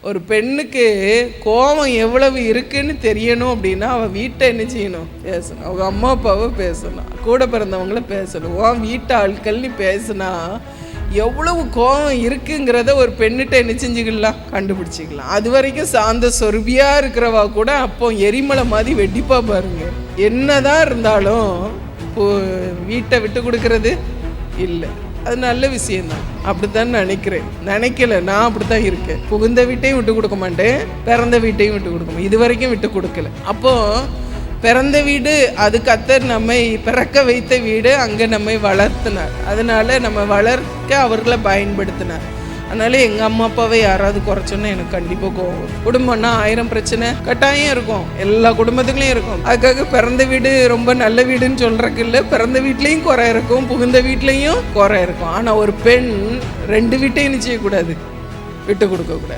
ஒரு பெண்ணுக்கு கோபம் எவ்வளவு இருக்குன்னு தெரியணும் அப்படின்னா அவள் வீட்டை என்ன செய்யணும்? பேசணும். அவங்க அம்மா அப்பாவை பேசணும், கூட பிறந்தவங்கள பேசணும். வீட்டு ஆட்கள்னு பேசுனா எவ்வளவு கோபம் இருக்குங்கிறத ஒரு பெண்ணிட்ட என்ன செஞ்சுக்கலாம்? கண்டுபிடிச்சிக்கலாம். அது வரைக்கும் சாந்த சொருபியாக இருக்கிறவா கூட அப்போ எரிமலை மாதிரி வெடிப்பா பாருங்க. என்னதான் இருந்தாலும் வீட்டை விட்டு கொடுக்கறது இல்லை. அது நல்ல விஷயம்தான். அப்படித்தான் நினைக்கல. நான் அப்படித்தான் இருக்கேன். புகுந்த வீட்டையும் விட்டு கொடுக்க மாட்டேன், பிறந்த வீட்டையும் விட்டு கொடுக்க மாட்டேன். இது வரைக்கும் விட்டு கொடுக்கல. அப்போ பிறந்த வீடு அது கர்த்தர் நம்மை பிறக்க வைத்த வீடு, அங்கே நம்மை வளர்த்தினார். அதனால நம்ம வளர்க்க அவர்களை பயன்படுத்தினார். அதனால எங்கள் அம்மா அப்பாவை யாராவது குறைச்சோன்னா எனக்கு கண்டிப்பாக கோவம். குடும்பம்னா 1000 பிரச்சனை கட்டாயம் இருக்கும், எல்லா குடும்பத்துக்குள்ளேயும் இருக்கும். அதுக்காக பிறந்த வீடு ரொம்ப நல்ல வீடுன்னு சொல்கிறக்கு இல்லை. பிறந்த வீட்லேயும் குறை இருக்கும், புகுந்த வீட்லேயும் குறை இருக்கும். ஆனால் ஒரு பெண் 2 வீட்டையும் செய்யக்கூடாது, விட்டு கொடுக்கக்கூடாது.